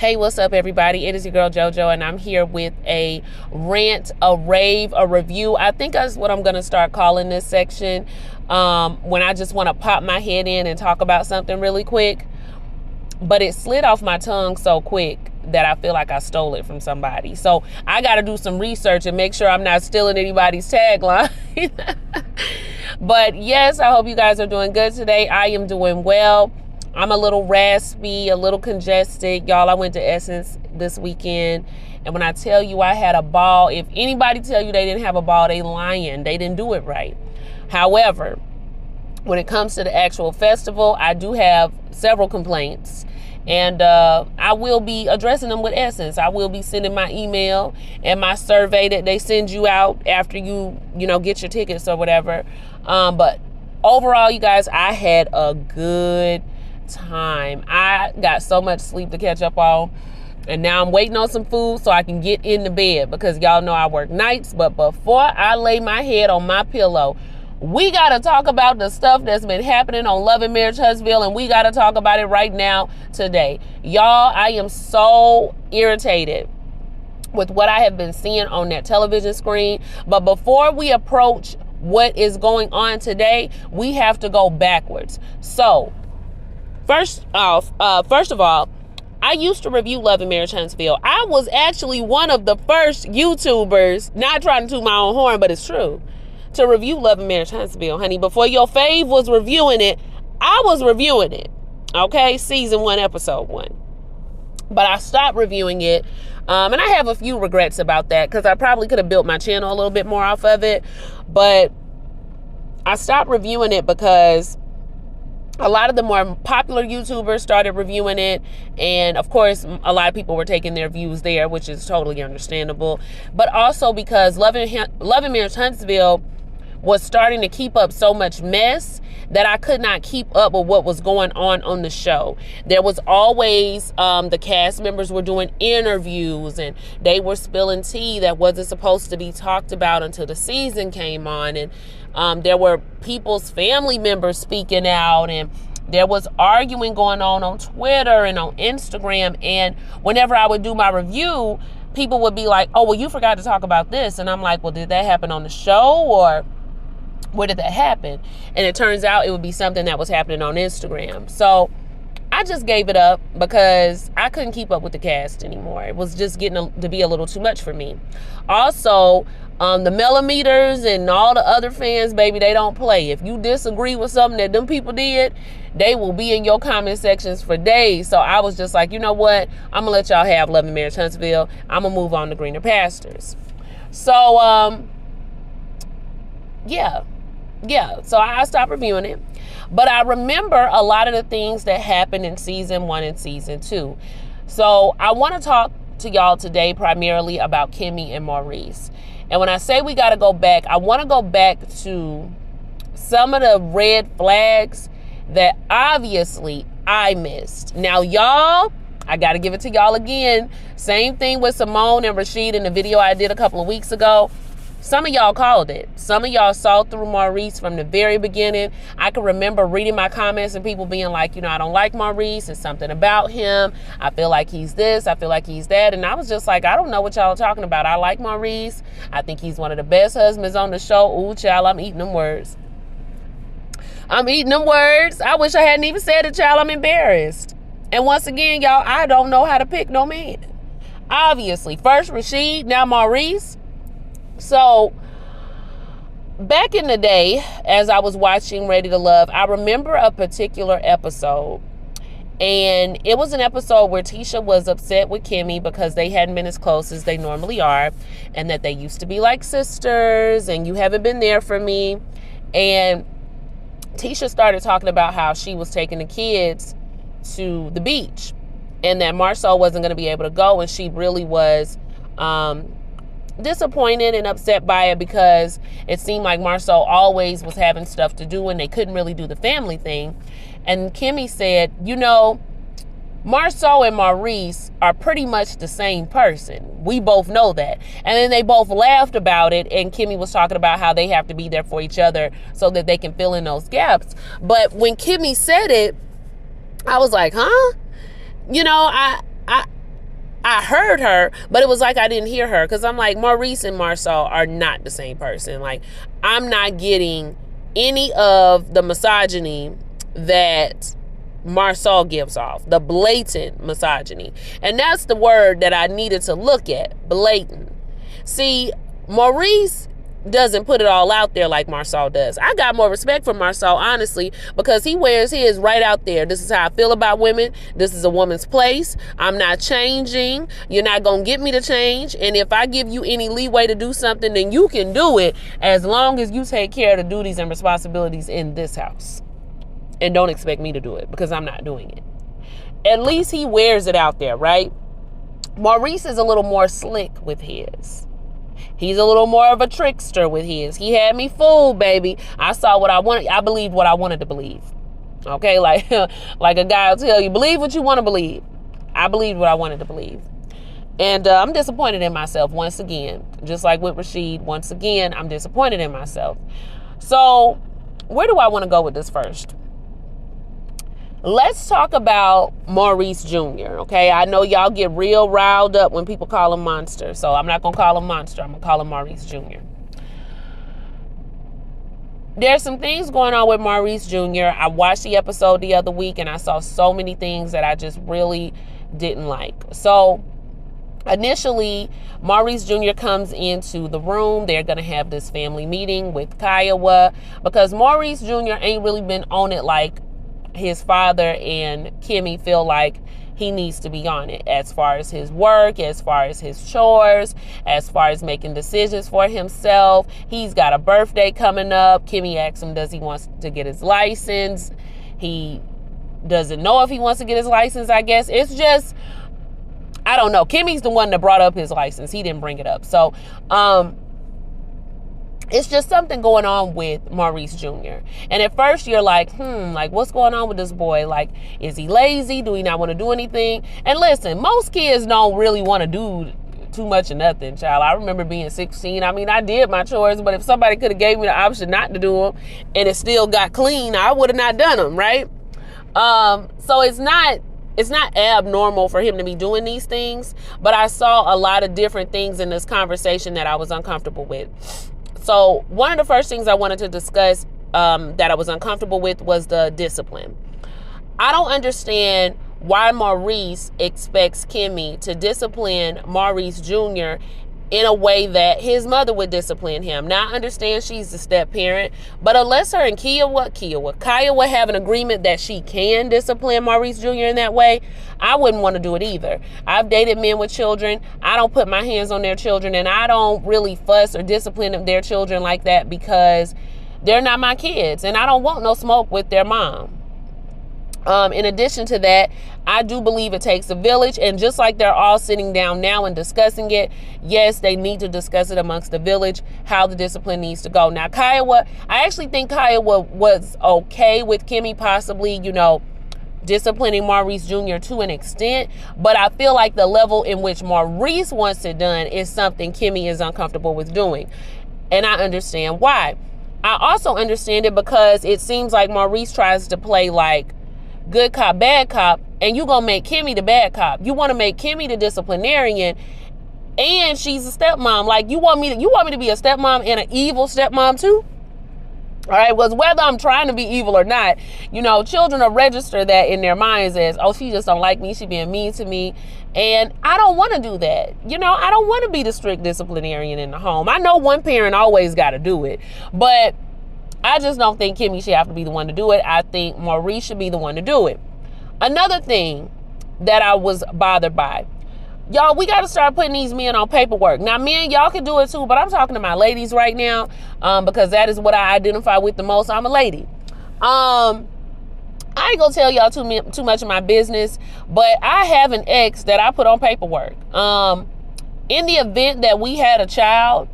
Hey, what's up, everybody? It is your girl JoJo, and I'm here with a rant, a rave, a review. I think that's what I'm going to start calling this section when I just want to pop my head in and talk about something really quick. But it slid off my tongue so quick that I feel like I stole it from somebody. So I got to do some research and make sure I'm not stealing anybody's tagline. But yes, I hope you guys are doing good today. I am doing well. I'm a little raspy, a little congested. Y'all, I went to Essence this weekend. And when I tell you I had a ball, if anybody tell you they didn't have a ball, they lying. They didn't do it right. However, when it comes to the actual festival, I do have several complaints. And I will be addressing them with Essence. I will be sending my email and my survey that they send you out after you get your tickets or whatever. But overall, you guys, I had a good time. I got so much sleep to catch up on, and now I'm waiting on some food so I can get into bed, because y'all know I work nights. But before I lay my head on my pillow, we got to talk about the stuff that's been happening on Love and Marriage Huntsville, and we got to talk about it right now today. Y'all, I am so irritated with what I have been seeing on that television screen. But before we approach what is going on today, we have to go backwards. So first of all, I used to review Love and Marriage Huntsville. I was actually one of the first YouTubers, not trying to toot my own horn, but it's true, to review Love and Marriage Huntsville, honey. Before your fave was reviewing it, I was reviewing it. Okay, season 1, episode 1. But I stopped reviewing it. And I have a few regrets about that, because I probably could have built my channel a little bit more off of it. But I stopped reviewing it because a lot of the more popular YouTubers started reviewing it. And of course, a lot of people were taking their views there, which is totally understandable. But also because Love and Marriage Huntsville was starting to keep up so much mess that I could not keep up with what was going on the show. There was always, the cast members were doing interviews, and they were spilling tea that wasn't supposed to be talked about until the season came on. And there were people's family members speaking out, and there was arguing going on Twitter and on Instagram. And whenever I would do my review, people would be like, oh, well, you forgot to talk about this. And I'm like, well, did that happen on the show, or where did that happen? And it turns out it would be something that was happening on Instagram. So I just gave it up because I couldn't keep up with the cast anymore. It was just getting to be a little too much for me. Also, the millimeters and all the other fans, baby, they don't play. If you disagree with something that them people did, they will be in your comment sections for days. So I was just like, you know what? I'm going to let y'all have Love and Marriage Huntsville. I'm going to move on to greener pastures. So, yeah, so I stopped reviewing it. But I remember a lot of the things that happened in season 1 and season 2. So I want to talk to y'all today primarily about Kimmy and Maurice. And when I say we got to go back, I want to go back to some of the red flags that obviously I missed. Now, y'all, I got to give it to y'all again. Same thing with Simone and Rashid in the video I did a couple of weeks ago. Some of y'all called it. Some of y'all saw through Maurice from the very beginning. I can remember reading my comments and people being like, I don't like Maurice. It's something about him. I feel like he's this. I feel like he's that. And I was just like, I don't know what y'all are talking about. I like Maurice. I think he's one of the best husbands on the show. Ooh, child, I'm eating them words. I wish I hadn't even said it, child. I'm embarrassed. And once again, y'all, I don't know how to pick no man. Obviously, first Rashid, now Maurice. So back in the day, as I was watching Ready to Love, I remember a particular episode. And it was an episode where Tisha was upset with Kimmy because they hadn't been as close as they normally are, and that they used to be like sisters, and you haven't been there for me. And Tisha started talking about how she was taking the kids to the beach, and that Marcel wasn't going to be able to go, and she really was disappointed and upset by it, because it seemed like Marcel always was having stuff to do and they couldn't really do the family thing. And Kimmy said, Marcel and Maurice are pretty much the same person. We both know that. And then they both laughed about it, and Kimmy was talking about how they have to be there for each other so that they can fill in those gaps. But when Kimmy said it, I was like, huh? I heard her, but it was like I didn't hear her, because I'm like, Maurice and Marcel are not the same person. Like, I'm not getting any of the misogyny that Marcel gives off, the blatant misogyny. And that's the word that I needed to look at, blatant. See, Maurice doesn't put it all out there like Marcel does. I got more respect for Marcel, honestly, because he wears his right out there. This is how I feel about women. This is a woman's place. I'm not changing. You're not going to get me to change. And if I give you any leeway to do something, then you can do it, as long as you take care of the duties and responsibilities in this house. And don't expect me to do it, because I'm not doing it. At least he wears it out there, right? Maurice is a little more slick with his. He's a little more of a trickster with his. He had me fooled, baby. I saw what I wanted. I believed what I wanted to believe. Okay, like a guy will tell you, believe what you want to believe. I believed what I wanted to believe. And I'm disappointed in myself once again. Just like with Rashid, once again, I'm disappointed in myself. So where do I want to go with this first? Let's talk about Maurice Jr., okay? I know y'all get real riled up when people call him Monster, so I'm not going to call him Monster. I'm going to call him Maurice Jr. There's some things going on with Maurice Jr. I watched the episode the other week, and I saw so many things that I just really didn't like. So initially, Maurice Jr. comes into the room. They're going to have this family meeting with Kiowa, because Maurice Jr. ain't really been on it like his father and Kimmy feel like he needs to be on it, as far as his work, as far as his chores, as far as making decisions for himself. He's got a birthday coming up. Kimmy asks him, does he want to get his license? He doesn't know if he wants to get his license, I guess. It's just, I don't know. Kimmy's the one that brought up his license. He didn't bring it up. So, it's just something going on with Maurice Jr. And at first you're like, like, what's going on with this boy? Like, is he lazy? Do he not want to do anything? And listen, most kids don't really want to do too much of nothing, child. I remember being 16. I mean, I did my chores, but if somebody could have gave me the option not to do them and it still got clean, I would have not done them, right? So it's not abnormal for him to be doing these things, but I saw a lot of different things in this conversation that I was uncomfortable with. So one of the first things I wanted to discuss that I was uncomfortable with was the discipline. I don't understand why Maurice expects Kimmy to discipline Maurice Jr. in a way that his mother would discipline him. Now, I understand she's the step parent, but unless her and Kiowa have an agreement that she can discipline Maurice Jr. in that way, I wouldn't want to do it either. I've dated men with children. I don't put my hands on their children, and I don't really fuss or discipline their children like that, because they're not my kids, and I don't want no smoke with their mom. In addition to that, I do believe it takes a village, and just like they're all sitting down now and discussing it, yes, they need to discuss it amongst the village, how the discipline needs to go. Now, I actually think Kiowa was okay with Kimmy possibly, disciplining Maurice Jr. to an extent, but I feel like the level in which Maurice wants it done is something Kimmy is uncomfortable with doing, and I understand why. I also understand it because it seems like Maurice tries to play like good cop, bad cop, and you gonna make Kimmy the bad cop. You want to make Kimmy the disciplinarian, and she's a stepmom. Like, you want me to be a stepmom and an evil stepmom too? All right, because whether I'm trying to be evil or not, children will register that in their minds as, oh, she just don't like me, she being mean to me, and I don't want to do that. I don't want to be the strict disciplinarian in the home. I know one parent always got to do it, but I just don't think Kimmy should have to be the one to do it. I think Maurice should be the one to do it. Another thing that I was bothered by, y'all, we got to start putting these men on paperwork. Now, men, y'all can do it too, but I'm talking to my ladies right now, because that is what I identify with the most. I'm a lady. I ain't gonna tell y'all too much of my business, but I have an ex that I put on paperwork. In the event that we had a child,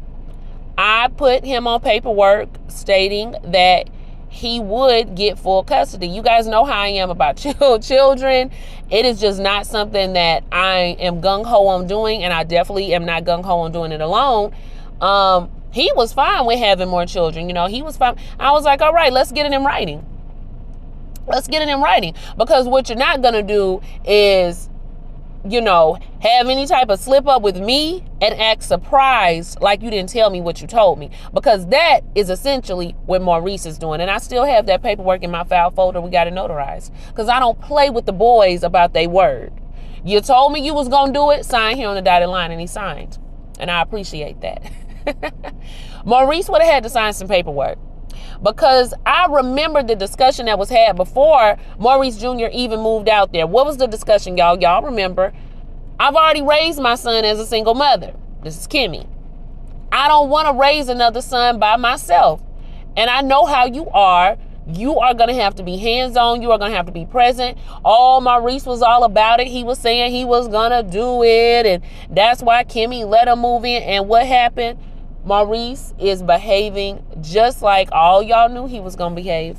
I put him on paperwork stating that he would get full custody. You guys know how I am about children. It is just not something that I am gung-ho on doing, and I definitely am not gung-ho on doing it alone. He was fine with having more children. He was fine. I was like, all right, let's get it in writing. Let's get it in writing, because what you're not going to do is have any type of slip up with me and act surprised like you didn't tell me what you told me. Because that is essentially what Maurice is doing. And I still have that paperwork in my file folder. We got it notarized. Because I don't play with the boys about their word. You told me you was going to do it. Sign here on the dotted line. And he signed. And I appreciate that. Maurice would have had to sign some paperwork. Because I remember the discussion that was had before Maurice Jr. even moved out there. What was the discussion, y'all? Y'all remember? I've already raised my son as a single mother. This is Kimmy. I don't want to raise another son by myself. And I know how you are. You are going to have to be hands-on. You are going to have to be present. Maurice was all about it. He was saying he was going to do it. And that's why Kimmy let him move in. And what happened? Maurice is behaving just like all y'all knew he was going to behave.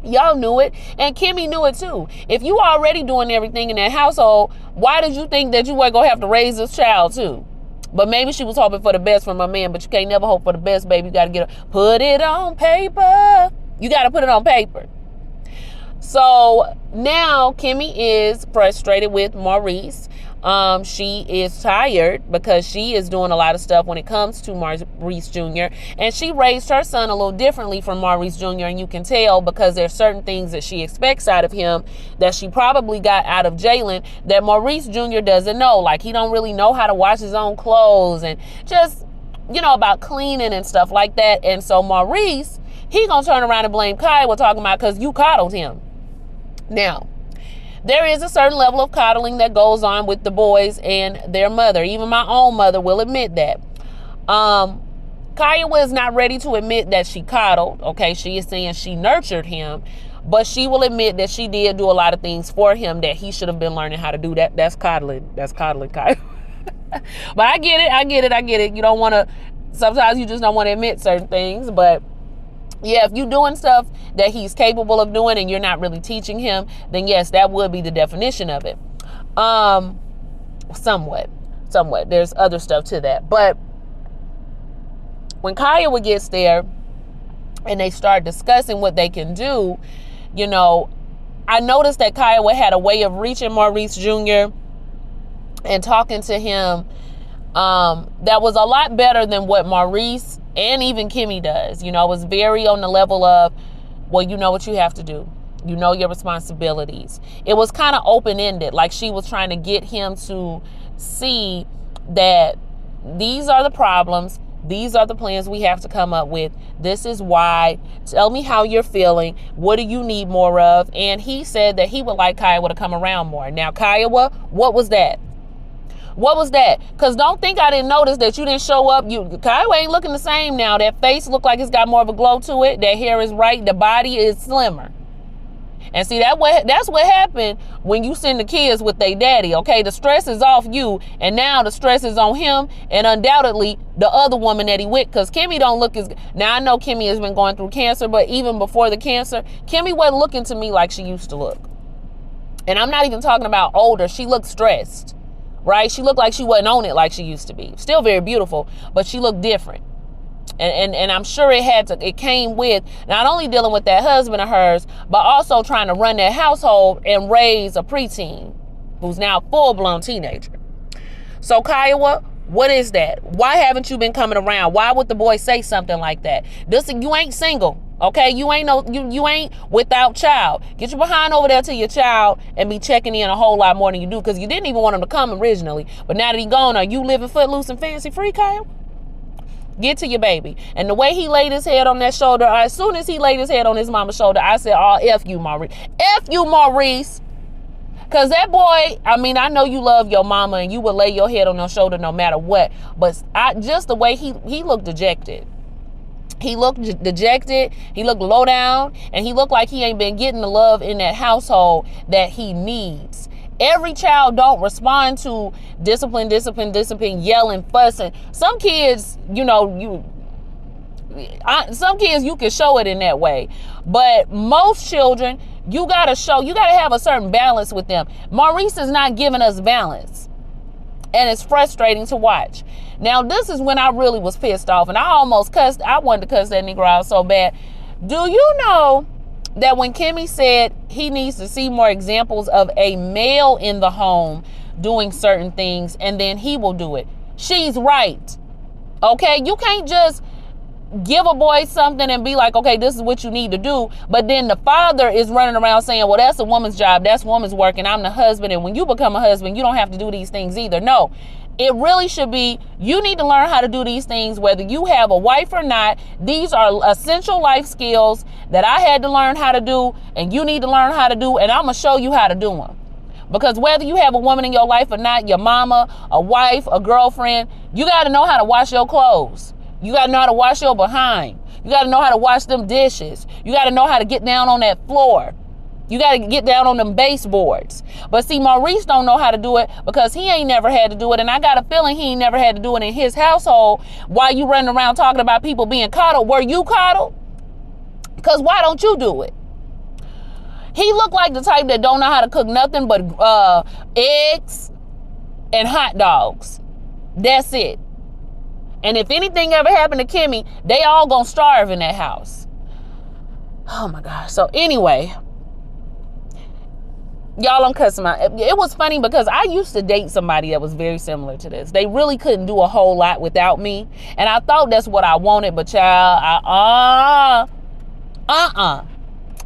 Y'all knew it. And Kimmy knew it too. If you already doing everything in that household, why did you think that you weren't going to have to raise this child too? But maybe she was hoping for the best from her man. But you can't never hope for the best, baby. You got to put it on paper. You got to put it on paper. So now Kimmy is frustrated with Maurice. She is tired because she is doing a lot of stuff when it comes to Maurice Jr. And she raised her son a little differently from Maurice Jr. And you can tell because there's certain things that she expects out of him that she probably got out of Jalen that Maurice Jr. doesn't know. Like he don't really know how to wash his own clothes and just, about cleaning and stuff like that. And so Maurice, he gonna turn around and blame Kyle talking about because you coddled him. Now, there is a certain level of coddling that goes on with the boys and their mother. Even my own mother will admit that. Kaya is not ready to admit that she coddled. Okay, she is saying she nurtured him, but she will admit that she did do a lot of things for him that he should have been learning how to do. That's coddling. That's coddling, Kaya. But I get it. You don't want to. Sometimes you just don't want to admit certain things, but. Yeah, if you're doing stuff that he's capable of doing and you're not really teaching him, then yes, that would be the definition of it. Somewhat. There's other stuff to that. But when Kaya gets there and they start discussing what they can do, I noticed that Kaya had a way of reaching Maurice Jr. and talking to him that was a lot better than what Maurice and even Kimmy does. It was very on the level of, well, you know what you have to do. You know your responsibilities. It was kind of open-ended, like she was trying to get him to see that these are the problems. These are the plans we have to come up with. This is why. Tell me how you're feeling. What do you need more of? And he said that he would like Kiowa to come around more. Now, Kiowa, what was that? What was that? Because don't think I didn't notice that you didn't show up. Kiowa ain't looking the same now. That face look like it's got more of a glow to it. That hair is right. The body is slimmer. And see, that's what happened when you send the kids with their daddy, okay? The stress is off you, and now the stress is on him, and undoubtedly the other woman that he with, because Kimmy don't look as... Now, I know Kimmy has been going through cancer, but even before the cancer, Kimmy wasn't looking to me like she used to look. And I'm not even talking about older. She looked stressed, right? She looked like she wasn't on it like she used to be. Still very beautiful, but she looked different. And I'm sure it came with not only dealing with that husband of hers, but also trying to run that household and raise a preteen who's now a full-blown teenager. So, Kiowa, what is that? Why haven't you been coming around? Why would the boy say something like that? You ain't single, okay? You ain't without child. Get your behind over there to your child and be checking in a whole lot more than you do, because you didn't even want him to come originally. But now that he's gone, are you living footloose and fancy free, Kiowa? Get to your baby. And the way he laid his head on that shoulder, as soon as he laid his head on his mama's shoulder, I said, oh, F you, Maurice. F you, Maurice. Because that boy, I mean, I know you love your mama and you would lay your head on her shoulder no matter what. But just the way he looked dejected. He looked dejected. He looked low down. And he looked like he ain't been getting the love in that household that he needs. Every child don't respond to discipline, yelling, fussing. Some kids, some kids you can show it in that way. But most children, you got to have a certain balance with them. Maurice is not giving us balance. And it's frustrating to watch. Now, this is when I really was pissed off. And I almost cussed. I wanted to cuss that nigga out so bad. Do you know that when Kimmy said he needs to see more examples of a male in the home doing certain things and then he will do it, she's right. Okay, you can't just give a boy something and be like, okay, this is what you need to do, but then the father is running around saying, well, that's a woman's job, that's woman's work, and I'm the husband, and when you become a husband, you don't have to do these things either. No, it really should be, you need to learn how to do these things whether you have a wife or not. These are essential life skills that I had to learn how to do, and you need to learn how to do, and I'm gonna show you how to do them. Because whether you have a woman in your life or not, your mama, a wife, a girlfriend, you got to know how to wash your clothes. You got to know how to wash your behind. You got to know how to wash them dishes. You got to know how to get down on that floor. You got to get down on them baseboards. But see, Maurice don't know how to do it because he ain't never had to do it. And I got a feeling he ain't never had to do it in his household. While you running around talking about people being coddled, were you coddled? Because why don't you do it? He looked like the type that don't know how to cook nothing but eggs and hot dogs. That's it. And if anything ever happened to Kimmy, they all gonna starve in that house. Oh my gosh. So anyway, y'all, I'm cussing out. It was funny because I used to date somebody that was very similar to this. They really couldn't do a whole lot without me. And I thought that's what I wanted, but child,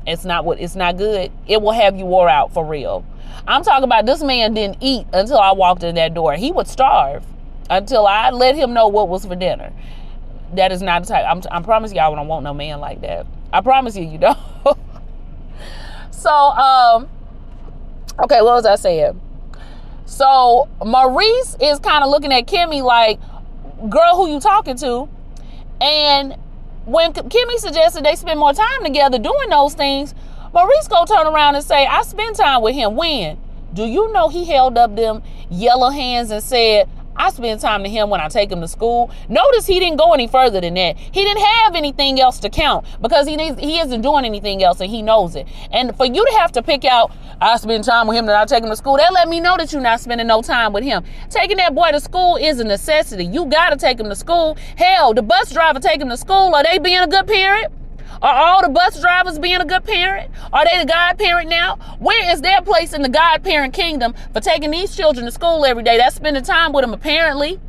it's not good. It will have you wore out for real. I'm talking about this man didn't eat until I walked in that door. He would starve until I let him know what was for dinner. That is not the type. I promise y'all, I don't want no man like that. I promise you, you don't. So, okay, what was I saying? So Maurice is kind of looking at Kimmy like, girl, who you talking to? And when Kimmy suggested they spend more time together doing those things, Maurice go turn around and say, I spend time with him. When? Do you know he held up them yellow hands and said, I spend time to him when I take him to school? Notice he didn't go any further than that. He didn't have anything else to count because he isn't doing anything else and he knows it. And for you to have to pick out, I spend time with him, then I take him to school, that let me know that you're not spending no time with him. Taking that boy to school is a necessity. You got to take him to school. Hell, the bus driver take him to school. Are they being a good parent? Are all the bus drivers being a good parent? Are they the godparent now? Where is their place in the godparent kingdom for taking these children to school every day? That's spending time with them, apparently.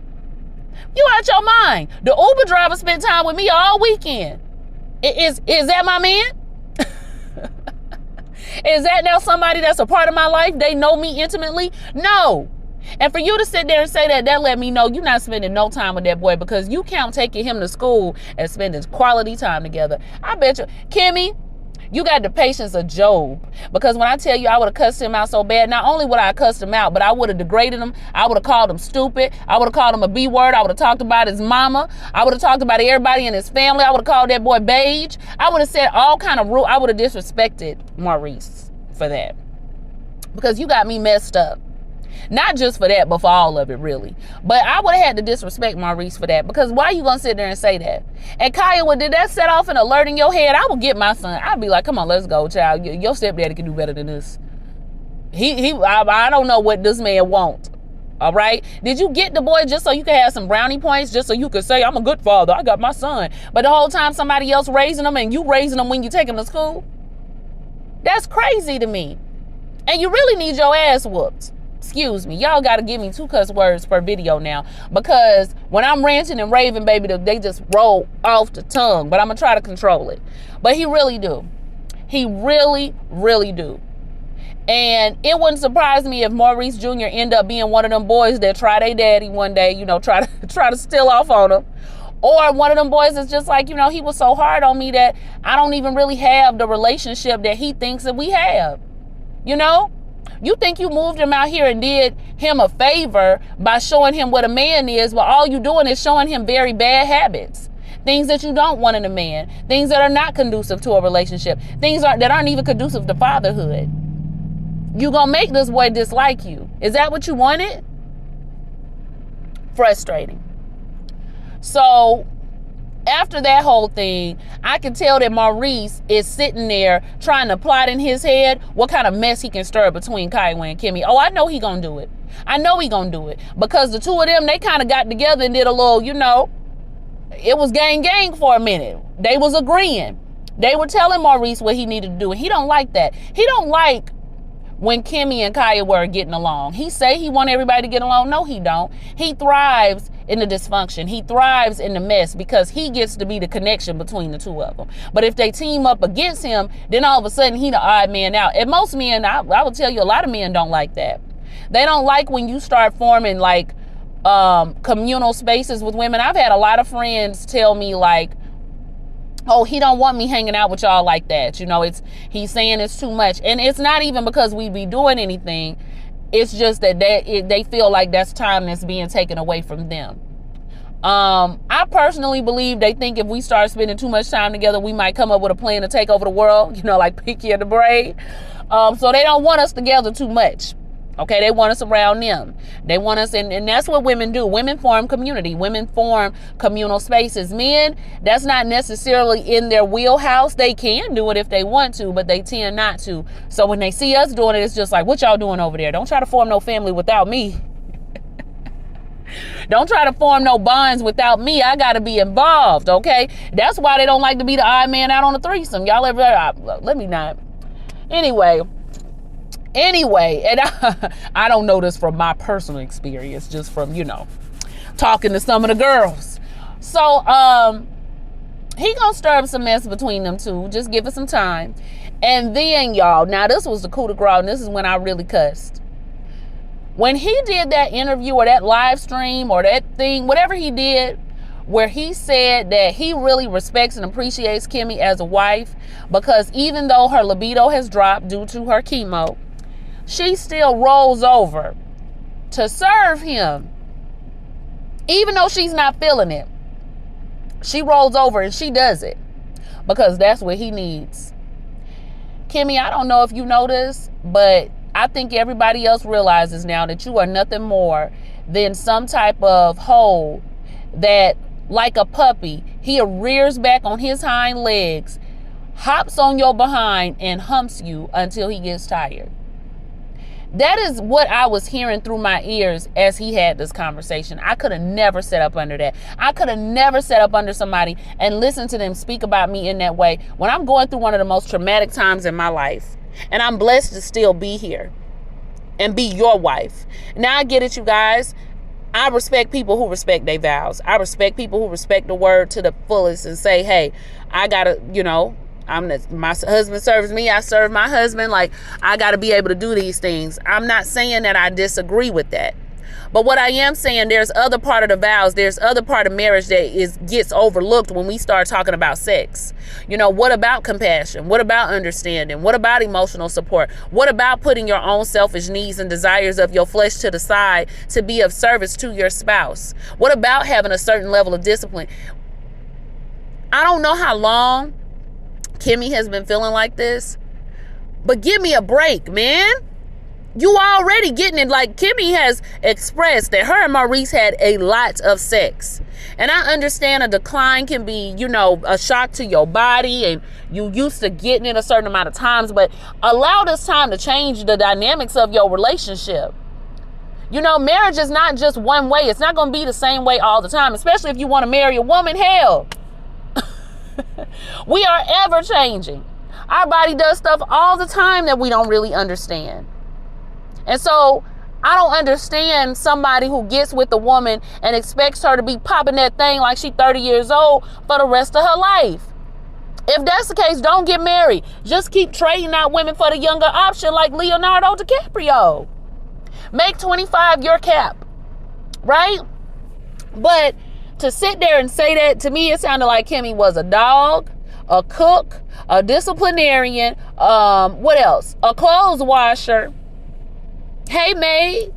You out your mind. The Uber driver spent time with me all weekend. Is that my man? Is that now somebody that's a part of my life? They know me intimately? No. And for you to sit there and say that let me know you're not spending no time with that boy because you count taking him to school and spending quality time together. I bet you, Kimmy, you got the patience of Job, because when I tell you I would have cussed him out so bad, not only would I have cussed him out, but I would have degraded him. I would have called him stupid. I would have called him a B word. I would have talked about his mama. I would have talked about everybody in his family. I would have called that boy beige. I would have said all kind of rude. I would have disrespected Maurice for that, because you got me messed up. Not just for that, but for all of it, really. But I would have had to disrespect Maurice for that, because why you gonna sit there and say that? And Kaya, did that set off an alert in your head? I would get my son. I'd be like, come on, let's go, child. Your stepdaddy can do better than this. I don't know what this man wants. All right. Did you get the boy just so you could have some brownie points, just so you could say, I'm a good father, I got my son? But the whole time somebody else raising them and you raising them when you take them to school? That's crazy to me. And you really need your ass whooped. Excuse me. Y'all got to give me 2 cuss words per video now, because when I'm ranting and raving, baby, they just roll off the tongue. But I'm going to try to control it. But he really do. He really, really do. And it wouldn't surprise me if Maurice Jr. end up being one of them boys that try their daddy one day, try to steal off on him. Or one of them boys is just like, he was so hard on me that I don't even really have the relationship that he thinks that we have. You think you moved him out here and did him a favor by showing him what a man is, but all you doing is showing him very bad habits. Things that you don't want in a man. Things that are not conducive to a relationship. Things that aren't even conducive to fatherhood. You gonna make this boy dislike you. Is that what you wanted? Frustrating. So after that whole thing, I can tell that Maurice is sitting there trying to plot in his head what kind of mess he can stir between Kaiwa and Kimmy. Oh, I know he gonna do it. I know he gonna do it, because the two of them, they kind of got together and did a little, it was gang for a minute. They was agreeing. They were telling Maurice what he needed to do, and he don't like that. He don't like when Kimmy and Kaya were getting along. He say he want everybody to get along. No, he don't. He thrives in the dysfunction. He thrives in the mess because he gets to be the connection between the two of them. But if they team up against him, then all of a sudden he the odd man out. And most men, I will tell you, a lot of men don't like that. They don't like when you start forming like communal spaces with women. I've had a lot of friends tell me like, oh, he don't want me hanging out with y'all like that. You know, he's saying it's too much. And it's not even because we be doing anything. It's just that they feel like that's time that's being taken away from them. I personally believe they think if we start spending too much time together, we might come up with a plan to take over the world, you know, like Pinky and the Braid. So they don't want us together too much. Okay, they want us around them. They want us, and that's what women do. Women form community. Women form communal spaces. Men, that's not necessarily in their wheelhouse. They can do it if they want to, but they tend not to. So when they see us doing it, it's just like, what y'all doing over there? Don't try to form no family without me. Don't try to form no bonds without me. I got to be involved, okay? That's why they don't like to be the odd man out on a threesome. Y'all ever, let me not. Anyway, and I don't know this from my personal experience, just from, you know, talking to some of the girls. So, he gonna stir up some mess between them two. Just give it some time. And then, y'all, now this was the coup de grace, and this is when I really cussed. When he did that interview or that live stream or that thing, whatever he did, where he said that he really respects and appreciates Kimmy as a wife because even though her libido has dropped due to her chemo, she still rolls over to serve him. Even though she's not feeling it, she rolls over and she does it because that's what he needs. Kimmy, I don't know if you know this, but I think everybody else realizes now that you are nothing more than some type of hole that, like a puppy, he rears back on his hind legs, hops on your behind, and humps you until he gets tired. That is what I was hearing through my ears as he had this conversation. I could have never set up under that. I could have never set up under somebody and listened to them speak about me in that way when I'm going through one of the most traumatic times in my life. And I'm blessed to still be here and be your wife. Now I get it, you guys. I respect people who respect their vows. I respect people who respect the word to the fullest and say, hey, I gotta, you know, my husband serves me, I serve my husband. Like, I gotta be able to do these things. I'm not saying that I disagree with that. But what I am saying, there's other part of the vows, there's other part of marriage that gets overlooked when we start talking about sex. You know, what about compassion? What about understanding? What about emotional support? What about putting your own selfish needs and desires of your flesh to the side to be of service to your spouse? What about having a certain level of discipline? I don't know how long Kimmy has been feeling like this, but give me a break, man. You already getting it. Like, Kimmy has expressed that her and Maurice had a lot of sex. And I understand a decline can be, you know, a shock to your body and you used to getting it a certain amount of times, but allow this time to change the dynamics of your relationship. You know, marriage is not just one way. It's not going to be the same way all the time, especially if you want to marry a woman. Hell, we are ever changing. Our body does stuff all the time that we don't really understand. And so I don't understand somebody who gets with a woman and expects her to be popping that thing like she's 30 years old for the rest of her life. If that's the case, don't get married. Just keep trading out women for the younger option like Leonardo DiCaprio. Make 25 your cap, right? But to sit there and say that, to me, it sounded like Kimmy was a dog, a cook, a disciplinarian, what else? A clothes washer. Hey, maid,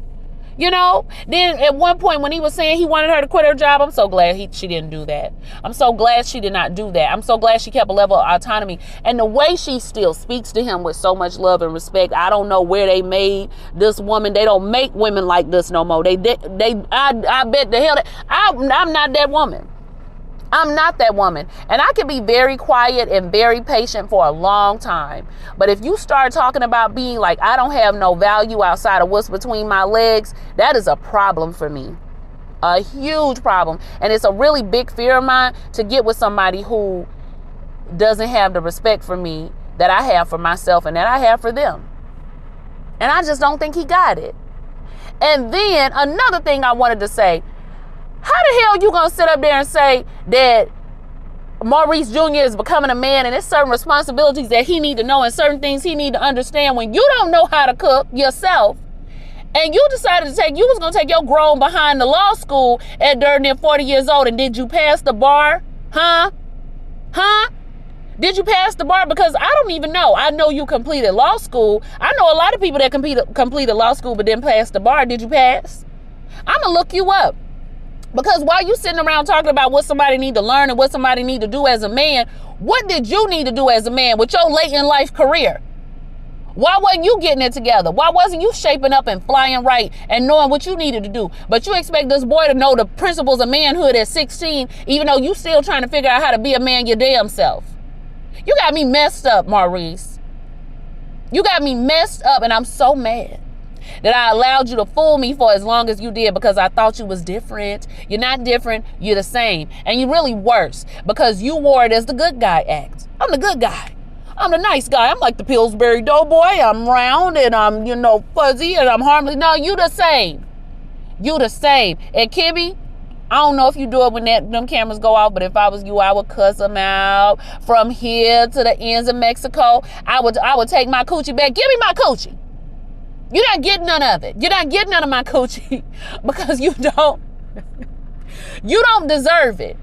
you know. Then at one point when he was saying he wanted her to quit her job, I'm so glad she didn't do that. I'm so glad she did not do that. I'm so glad she kept a level of autonomy. And the way she still speaks to him with so much love and respect, I don't know where they made this woman. They don't make women like this no more. I bet the hell that I'm not that woman. I'm not that woman. And I can be very quiet and very patient for a long time. But if you start talking about being like, I don't have no value outside of what's between my legs, that is a problem for me. A huge problem. And it's a really big fear of mine to get with somebody who doesn't have the respect for me that I have for myself and that I have for them. And I just don't think he got it. And then another thing I wanted to say, how the hell you gonna sit up there and say that Maurice Jr. is becoming a man and there's certain responsibilities that he need to know and certain things he need to understand when you don't know how to cook yourself? And you decided you was going to take your grown behind to law school at darn near 40 years old. And did you pass the bar? Huh? Did you pass the bar? Because I don't even know. I know you completed law school. I know a lot of people that completed law school but didn't pass the bar. Did you pass? I'm going to look you up. Because while you sitting around talking about what somebody need to learn and what somebody need to do as a man, what did you need to do as a man with your late in life career? Why wasn't you getting it together? Why wasn't you shaping up and flying right and knowing what you needed to do? But you expect this boy to know the principles of manhood at 16, even though you still trying to figure out how to be a man your damn self. You got me messed up, Maurice. You got me messed up, and I'm so mad that I allowed you to fool me for as long as you did because I thought you was different. You're not different. You're the same. And you're really worse because you wore it as the good guy act. I'm the good guy. I'm the nice guy. I'm like the Pillsbury Doughboy. I'm round and I'm, fuzzy and I'm harmless. No, you the same. You the same. And Kimmy, I don't know if you do it when them cameras go off, but if I was you, I would cuss them out from here to the ends of Mexico. I would take my coochie back. Give me my coochie. You're not getting none of it. You're not getting none of my coochie because you don't deserve it.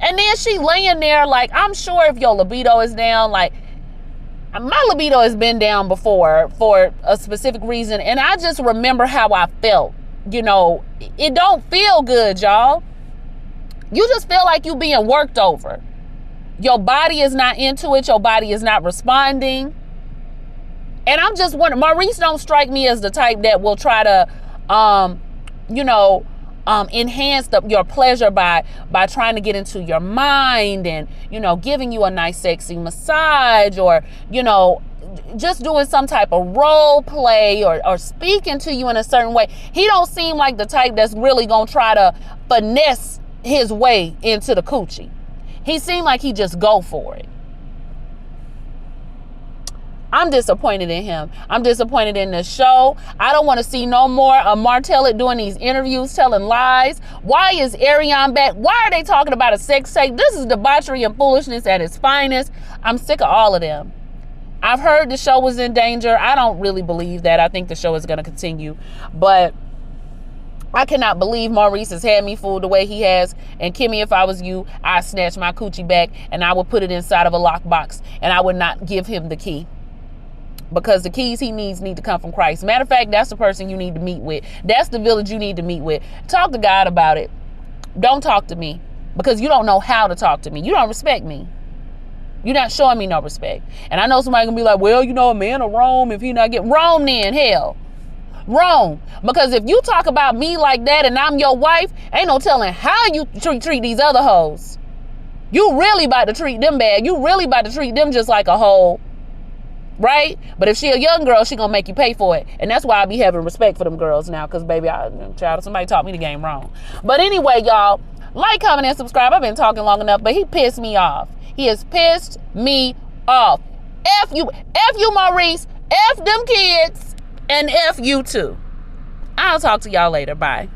And then she laying there like, I'm sure if your libido is down, like, my libido has been down before for a specific reason. And I just remember how I felt. It don't feel good, y'all. You just feel like you being worked over. Your body is not into it. Your body is not responding. And I'm just wondering, Maurice don't strike me as the type that will try to, enhance your pleasure by trying to get into your mind and, giving you a nice sexy massage or, just doing some type of role play or speaking to you in a certain way. He don't seem like the type that's really going to try to finesse his way into the coochie. He seemed like he just go for it. I'm disappointed in him. I'm disappointed in the show. I don't want to see no more of Martellus doing these interviews, telling lies. Why is Ariane back? Why are they talking about a sex tape? This is debauchery and foolishness at its finest. I'm sick of all of them. I've heard the show was in danger. I don't really believe that. I think the show is going to continue. But I cannot believe Maurice has had me fooled the way he has. And Kimmy, if I was you, I'd snatch my coochie back and I would put it inside of a lockbox and I would not give him the key. Because the keys he needs need to come from Christ. Matter of fact, that's the person you need to meet with. That's the village you need to meet with. Talk to God about it. Don't talk to me. Because you don't know how to talk to me. You don't respect me. You're not showing me no respect. And I know somebody gonna be like, well, a man of Rome, if he not getting Rome, then hell. Rome. Because if you talk about me like that and I'm your wife, ain't no telling how you treat these other hoes. You really about to treat them bad. You really about to treat them just like a hoe. Right? But if she a young girl, she gonna make you pay for it. And that's why I be having respect for them girls now. Because, baby, somebody taught me the game wrong. But anyway, y'all, like, comment, and subscribe. I've been talking long enough, but he pissed me off. He has pissed me off. F you, Maurice. F them kids. And F you too. I'll talk to y'all later. Bye.